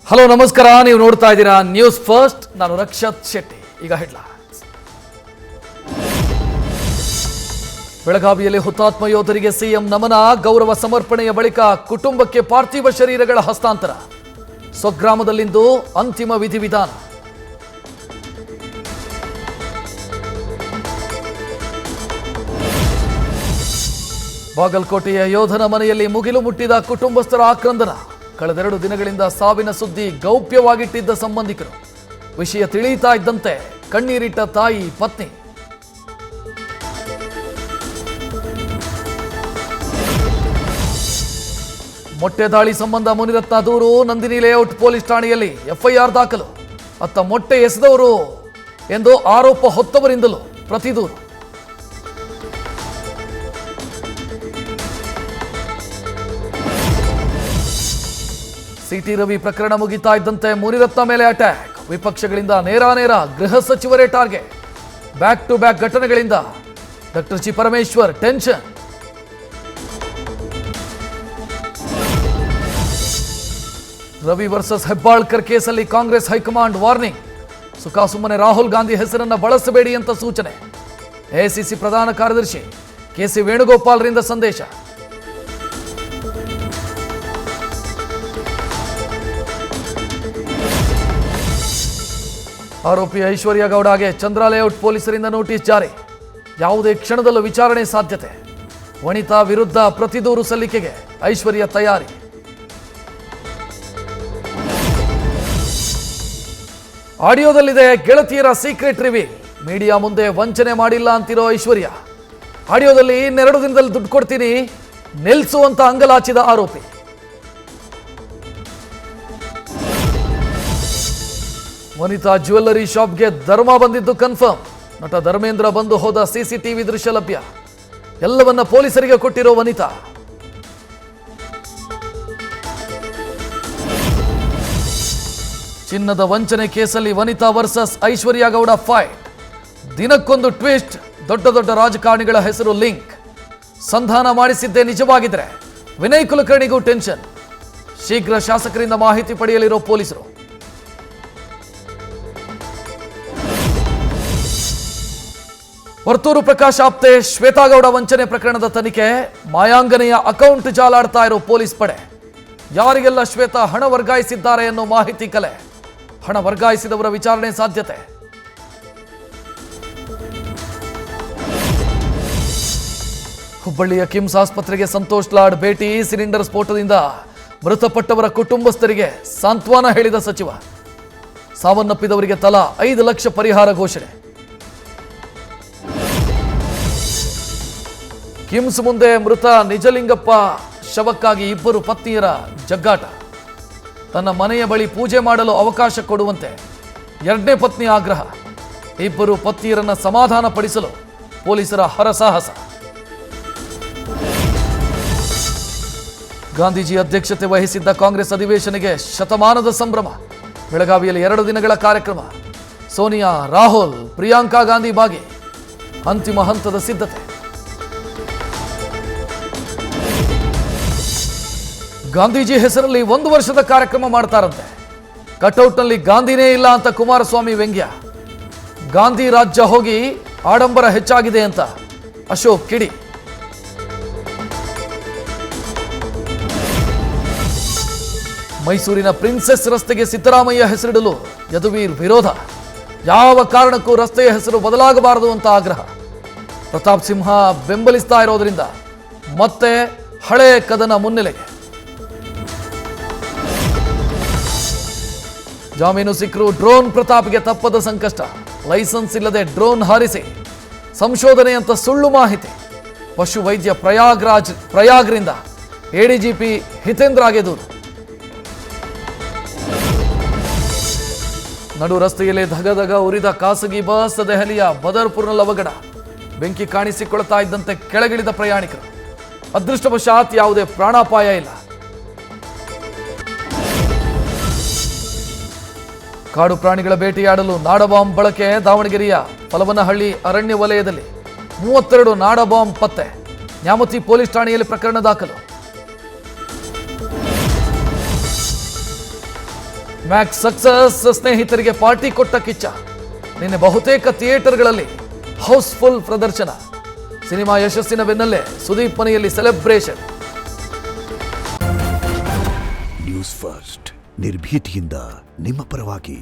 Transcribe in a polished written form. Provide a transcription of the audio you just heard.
Hello ನಮಸ್ಕಾರ, ನೀವು ನೋಡ್ತಾ ಇದ್ದೀರಾ ನ್ಯೂಸ್ ಫಸ್ಟ್. ನಾನು ರಕ್ಷತ್ ಶೆಟ್ಟಿ. ಈಗ ಹೆಡ್ಲೈನ್ಸ್. ಬೆಳಗಾವಿಯಲ್ಲಿ ಹುತಾತ್ಮ ಯೋಧರಿಗೆ ಸಿಎಂ ನಮನ, ಗೌರವ ಸಮರ್ಪಣೆಯ ಬಳಿಕ ಕುಟುಂಬಕ್ಕೆ ಪಾರ್ಥಿವ ಶರೀರಗಳ ಹಸ್ತಾಂತರ. ಸ್ವಗ್ರಾಮದಲ್ಲಿಂದು ಅಂತಿಮ ವಿಧಿವಿಧಾನ. ಬಾಗಲಕೋಟೆಯ ಯೋಧನ ಮನೆಯಲ್ಲಿ ಮುಗಿಲು ಮುಟ್ಟಿದ ಕುಟುಂಬಸ್ಥರ ಆಕ್ರಂದನ. ಕಳೆದೆರಡು ದಿನಗಳಿಂದ ಸಾವಿನ ಸುದ್ದಿ ಗೌಪ್ಯವಾಗಿಟ್ಟಿದ್ದ ಸಂಬಂಧಿಕರು. ವಿಷಯ ತಿಳಿಯುತ್ತಾ ಇದ್ದಂತೆ ಕಣ್ಣೀರಿಟ್ಟ ತಾಯಿ, ಪತ್ನಿ. ಮೊಟ್ಟೆ ದಾಳಿ ಸಂಬಂಧ ಮುನಿರತ್ನ ದೂರು. ನಂದಿನಿ ಲೇಔಟ್ ಪೊಲೀಸ್ ಠಾಣೆಯಲ್ಲಿ ಎಫ್ಐಆರ್ ದಾಖಲು. ಅತ್ತ ಮೊಟ್ಟೆ ಎಸೆದವರು ಎಂದು ಆರೋಪ ಹೊತ್ತವರಿಂದಲೂ ಪ್ರತಿದೂರು. ಸಿಟಿ ರವಿ ಪ್ರಕರಣ ಮುಗಿತಾ ಇದ್ದಂತೆ ಮುನಿರತ್ನ ಮೇಲೆ ಅಟ್ಯಾಕ್. ವಿಪಕ್ಷಗಳಿಂದ ನೇರಾನೇರ ಗೃಹ ಸಚಿವರೇ ಟಾರ್ಗೆಟ್. ಬ್ಯಾಕ್ ಟು ಬ್ಯಾಕ್ ಘಟನೆಗಳಿಂದ doctor G Parameshwar tension. Ravi versus Hebbalkar ಕೇಸಲ್ಲಿ ಕಾಂಗ್ರೆಸ್ ಹೈಕಮಾಂಡ್ ವಾರ್ನಿಂಗ್. ಸುಖಾಸುಮ್ಮನೆ ರಾಹುಲ್ ಗಾಂಧಿ ಹೆಸರನ್ನ ಬಳಸಬೇಡಿ ಅಂತ ಸೂಚನೆ. ಎಐಸಿಸಿ ಪ್ರಧಾನ ಕಾರ್ಯದರ್ಶಿ ಕೆಸಿ ವೇಣುಗೋಪಾಲ್ರಿಂದ ಸಂದೇಶ. ಆರೋಪಿ ಐಶ್ವರ್ಯ ಗೌಡಗೆ ಚಂದ್ರ ಲೇಔಟ್ ಪೊಲೀಸರಿಂದ ನೋಟಿಸ್ ಜಾರಿ. ಯಾವುದೇ ಕ್ಷಣದಲ್ಲೂ ವಿಚಾರಣೆ ಸಾಧ್ಯತೆ. ವನಿತಾ ವಿರುದ್ಧ ಪ್ರತಿದೂರು ಸಲ್ಲಿಕೆಗೆ ಐಶ್ವರ್ಯ ತಯಾರಿ. ಆಡಿಯೋದಲ್ಲಿದೆ ಗೆಳತಿಯರ ಸೀಕ್ರೆಟ್ ರಿವೀಲ್. ಮೀಡಿಯಾ ಮುಂದೆ ವಂಚನೆ ಮಾಡಿಲ್ಲ ಅಂತಿರೋ ಐಶ್ವರ್ಯ. ಆಡಿಯೋದಲ್ಲಿ ಇನ್ನೆರಡು ದಿನದಲ್ಲಿ ದುಡ್ಡು ಕೊಡ್ತೀನಿ ನಿಲ್ಲಿಸುವಂತ ಅಂಗಲಾಚಿದ ಆರೋಪಿ. ವನಿತಾ ಜ್ಯುವೆಲ್ಲರಿ ಶಾಪ್ಗೆ ಧರ್ಮ ಬಂದಿದ್ದು ಕನ್ಫರ್ಮ್. ನಟ ಧರ್ಮೇಂದ್ರ ಬಂದು ಹೋದ ಸಿಸಿಟಿವಿ ದೃಶ್ಯ ಲಭ್ಯ. ಎಲ್ಲವನ್ನ ಪೊಲೀಸರಿಗೆ ಕೊಟ್ಟಿರೋ ವನಿತಾ. ಚಿನ್ನದ ವಂಚನೆ ಕೇಸಲ್ಲಿ ವನಿತಾ ವರ್ಸಸ್ ಐಶ್ವರ್ಯ ಗೌಡ ಫೈಟ್. ದಿನಕ್ಕೊಂದು ಟ್ವಿಸ್ಟ್. ದೊಡ್ಡ ದೊಡ್ಡ ರಾಜಕಾರಣಿಗಳ ಹೆಸರು ಲಿಂಕ್. ಸಂಧಾನ ಮಾಡಿಸಿದ್ದೇ ನಿಜವಾಗಿದ್ರೆ ವಿನಯ್ ಕುಲಕರ್ಣಿಗೂ ಟೆನ್ಷನ್. ಶೀಘ್ರ ಶಾಸಕರಿಂದ ಮಾಹಿತಿ ಪಡೆಯಲಿರೋ ಪೊಲೀಸರು. ವರ್ತೂರು ಪ್ರಕಾಶ್ ಆಪ್ತೆ ಶ್ವೇತಾಗೌಡ ವಂಚನೆ ಪ್ರಕರಣದ ತನಿಖೆ. ಮಾಯಾಂಗನೆಯ ಅಕೌಂಟ್ ಜಾಲಾಡ್ತಾ ಇರೋ ಪೊಲೀಸ್ ಪಡೆ. ಯಾರಿಗೆಲ್ಲ ಶ್ವೇತಾ ಹಣ ವರ್ಗಾಯಿಸಿದ್ದಾರೆ ಅನ್ನೋ ಮಾಹಿತಿ ಕಲೆ. ಹಣ ವರ್ಗಾಯಿಸಿದವರ ವಿಚಾರಣೆ ಸಾಧ್ಯತೆ. ಹುಬ್ಬಳ್ಳಿಯ ಕಿಮ್ಸ್ ಆಸ್ಪತ್ರೆಗೆ ಸಂತೋಷ್ ಲಾಡ್ ಭೇಟಿ. ಸಿಲಿಂಡರ್ ಸ್ಫೋಟದಿಂದ ಮೃತಪಟ್ಟವರ ಕುಟುಂಬಸ್ಥರಿಗೆ ಸಾಂತ್ವನ ಹೇಳಿದ ಸಚಿವ. ಸಾವನ್ನಪ್ಪಿದವರಿಗೆ ತಲಾ 5 ಲಕ್ಷ ಪರಿಹಾರ ಘೋಷಣೆ. ಕಿಮ್ಸ್ ಮುಂದೆ ಮೃತ ನಿಜಲಿಂಗಪ್ಪ ಶವಕ್ಕಾಗಿ ಇಬ್ಬರು ಪತ್ನಿಯರ ಜಗ್ಗಾಟ. ತನ್ನ ಮನೆಯ ಬಳಿ ಪೂಜೆ ಮಾಡಲು ಅವಕಾಶ ಕೊಡುವಂತೆ ಎರಡನೇ ಪತ್ನಿ ಆಗ್ರಹ. ಇಬ್ಬರು ಪತ್ನಿಯರನ್ನ ಸಮಾಧಾನ ಪಡಿಸಲು ಪೊಲೀಸರ ಹರಸಾಹಸ. ಗಾಂಧೀಜಿ ಅಧ್ಯಕ್ಷತೆ ವಹಿಸಿದ್ದ ಕಾಂಗ್ರೆಸ್ ಅಧಿವೇಶನಕ್ಕೆ ಶತಮಾನದ ಸಂಭ್ರಮ. ಬೆಳಗಾವಿಯಲ್ಲಿ 2 ದಿನಗಳ ಕಾರ್ಯಕ್ರಮ. ಸೋನಿಯಾ, ರಾಹುಲ್, ಪ್ರಿಯಾಂಕಾ ಗಾಂಧಿ ಭಾಗಿ. ಅಂತಿಮ ಹಂತದ ಸಿದ್ಧತೆ. ಗಾಂಧೀಜಿ ಹೆಸರಲ್ಲಿ 1 ವರ್ಷದ ಕಾರ್ಯಕ್ರಮ ಮಾಡ್ತಾರಂತೆ. ಕಟೌಟ್ನಲ್ಲಿ ಗಾಂಧಿನೇ ಇಲ್ಲ ಅಂತ ಕುಮಾರಸ್ವಾಮಿ ವ್ಯಂಗ್ಯ. ಗಾಂಧಿ ರಾಜ್ಯ ಹೋಗಿ ಆಡಂಬರ ಹೆಚ್ಚಾಗಿದೆ ಅಂತ ಅಶೋಕ್ ಕಿಡಿ. ಮೈಸೂರಿನ ಪ್ರಿನ್ಸೆಸ್ ರಸ್ತೆಗೆ ಸಿದ್ದರಾಮಯ್ಯ ಹೆಸರಿಡಲು ಯದುವೀರ್ ವಿರೋಧ. ಯಾವ ಕಾರಣಕ್ಕೂ ರಸ್ತೆಯ ಹೆಸರು ಬದಲಾಗಬಾರದು ಅಂತ ಆಗ್ರಹ. ಪ್ರತಾಪ್ ಸಿಂಹ ಬೆಂಬಲಿಸ್ತಾ ಇರೋದ್ರಿಂದ ಮತ್ತೆ ಹಳೆ ಕದನ ಮುನ್ನೆಲೆಗೆ. ಜಾಮೀನು ಸಿಕ್ಕರು ಡ್ರೋನ್ ಪ್ರತಾಪ್ಗೆ ತಪ್ಪದ ಸಂಕಷ್ಟ. ಲೈಸೆನ್ಸ್ ಇಲ್ಲದೆ ಡ್ರೋನ್ ಹಾರಿಸಿ ಸಂಶೋಧನೆ ಅಂತ ಸುಳ್ಳು ಮಾಹಿತಿ. ಪಶು ವೈದ್ಯ ಪ್ರಯಾಗ್ರಿಂದ ಎಡಿಜಿಪಿ ಹಿತೇಂದ್ರಗೆ ದೂರು. ನಡು ರಸ್ತೆಯಲ್ಲಿ ಧಗಧಗ ಉರಿದ ಖಾಸಗಿ ಬಸ್. ದೆಹಲಿಯ ಬದರ್ಪುರ್ನಲ್ಲಿ ಅವಘಡ. ಬೆಂಕಿ ಕಾಣಿಸಿಕೊಳ್ತಾ ಇದ್ದಂತೆ ಕೆಳಗಿಳಿದ ಪ್ರಯಾಣಿಕರು. ಅದೃಷ್ಟವಶಾತ್ ಯಾವುದೇ ಪ್ರಾಣಾಪಾಯ ಇಲ್ಲ. ಕಾಡು ಪ್ರಾಣಿಗಳ ಬೇಟೆಯಾಡಲು ನಾಡಬಾಂಬ್ ಬಳಕೆ. ದಾವಣಗೆರೆಯ ಫಲವನಹಳ್ಳಿ ಅರಣ್ಯ ವಲಯದಲ್ಲಿ 32 ನಾಡಬಾಂಬ್ ಪತ್ತೆ. ನ್ಯಾಮತಿ ಪೊಲೀಸ್ ಠಾಣೆಯಲ್ಲಿ ಪ್ರಕರಣ ದಾಖಲು. ಮ್ಯಾಕ್ಸ್ ಸಕ್ಸಸ್, ಸ್ನೇಹಿತರಿಗೆ ಪಾರ್ಟಿ ಕೊಟ್ಟ ಕಿಚ್ಚ. ನಿನ್ನೆ ಬಹುತೇಕ ಥಿಯೇಟರ್ಗಳಲ್ಲಿ ಹೌಸ್ಫುಲ್ ಪ್ರದರ್ಶನ. ಸಿನಿಮಾ ಯಶಸ್ಸಿನ ಬೆನ್ನಲ್ಲೇ ಸುದೀಪ್ ಮನೆಯಲ್ಲಿ ಸೆಲೆಬ್ರೇಷನ್. ನ್ಯೂಸ್ ಫಸ್ಟ್ ನಿರ್ಭೀತಿಯಿಂದ ನಿಮ್ಮ ಪರವಾಗಿ.